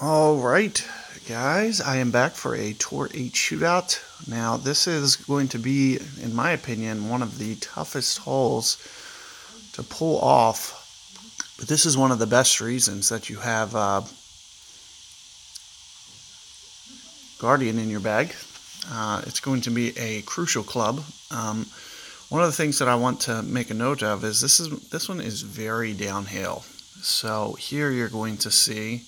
All right, guys, I am back for a Tour 8 shootout. Now, this is going to be, in my opinion, one of the toughest holes to pull off. But this is one of the best reasons that you have Guardian in your bag. It's going to be a crucial club. One of the things that I want to make a note of is this one is very downhill. So here you're going to see.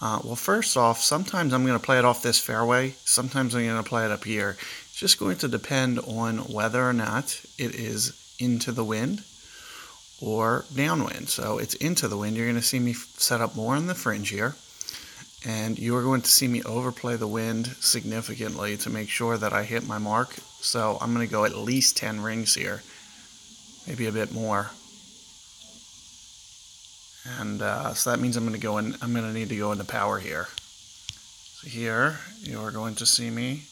Well, first off, sometimes I'm going to play it off this fairway. Sometimes I'm going to play it up here. It's just going to depend on whether or not it is into the wind or downwind. So it's into the wind. You're going to see me set up more on the fringe here. And you are going to see me overplay the wind significantly to make sure that I hit my mark. So I'm going to go at least 10 rings here, maybe a bit more. And so that means I'm going to need to go into power here. So here you are going to see me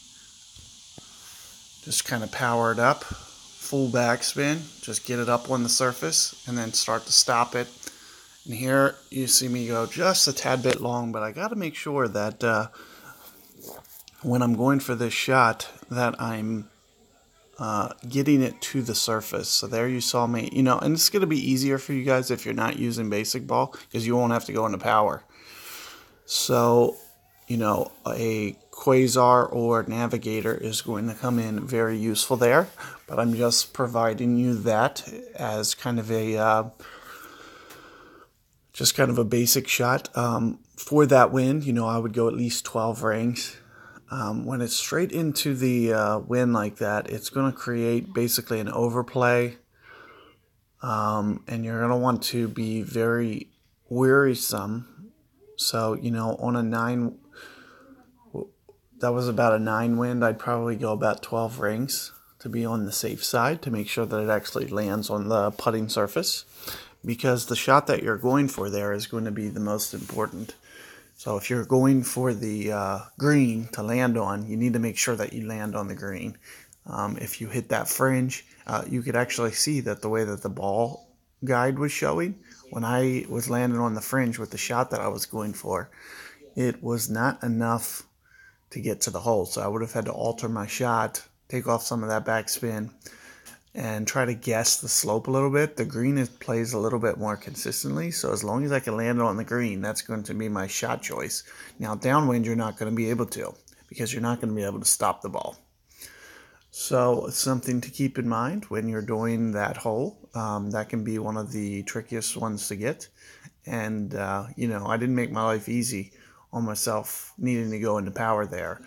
just kind of power it up, full backspin, just get it up on the surface, and then start to stop it. And here you see me go just a tad bit long, but I got to make sure that when I'm going for this shot that I'm getting it to the surface. So there you saw me, and it's going to be easier for you guys if you're not using basic ball because you won't have to go into power. So, a quasar or navigator is going to come in very useful there, but I'm just providing you that as kind of a basic shot. For that wind, I would go at least 12 rings. When it's straight into the wind like that, it's going to create basically an overplay, and you're going to want to be very wearisome. So, on a 9, that was about a 9 wind, I'd probably go about 12 rings to be on the safe side to make sure that it actually lands on the putting surface, because the shot that you're going for there is going to be the most important. So if you're going for the green to land on, you need to make sure that you land on the green. If you hit that fringe, you could actually see that the way that the ball guide was showing, when I was landing on the fringe with the shot that I was going for, it was not enough to get to the hole. So I would have had to alter my shot, take off some of that backspin, and try to guess the slope a little bit. The green plays a little bit more consistently, so as long as I can land it on the green, that's going to be my shot choice. Now, downwind, you're not going to be able to, because you're not going to be able to stop the ball. So it's something to keep in mind when you're doing that hole. That can be one of the trickiest ones to get. And, I didn't make my life easy on myself needing to go into power there.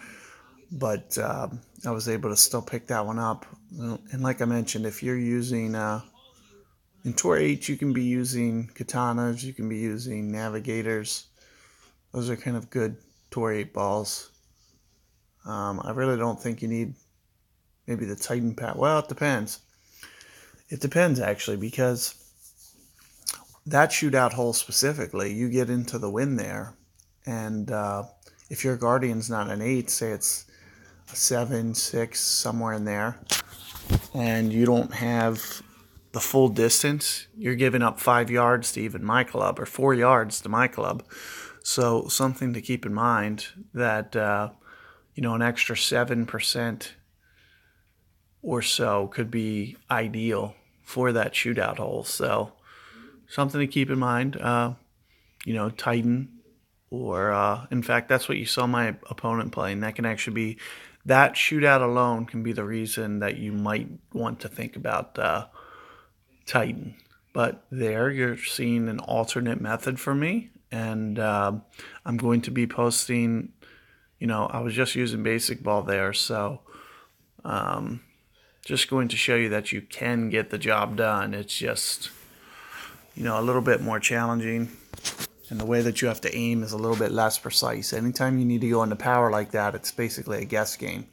But I was able to still pick that one up. And like I mentioned, if you're using, in Tour 8, you can be using katanas, you can be using navigators. Those are kind of good Tour 8 balls. I really don't think you need maybe the Titan pad. Well, it depends. It depends, actually, because that shootout hole specifically, you get into the wind there. And if your Guardian's not an 8, say it's a 7, 6, somewhere in there, and you don't have the full distance, you're giving up 5 yards to even my club, or 4 yards to my club. So something to keep in mind that, an extra 7% or so could be ideal for that shootout hole. So something to keep in mind, Titan, or in fact, that's what you saw my opponent playing. That can actually be, that shootout alone can be the reason that you might want to think about Titan. But there you're seeing an alternate method for me, and I'm going to be posting, I was just using basic ball there, so just going to show you that you can get the job done. It's just, a little bit more challenging, and the way that you have to aim is a little bit less precise. Anytime you need to go into power like that, it's basically a guess game.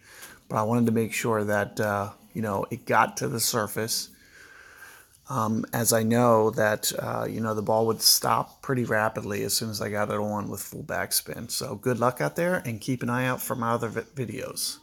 But I wanted to make sure that, it got to the surface, as I know that, the ball would stop pretty rapidly as soon as I got it on with full backspin. So good luck out there, and keep an eye out for my other videos.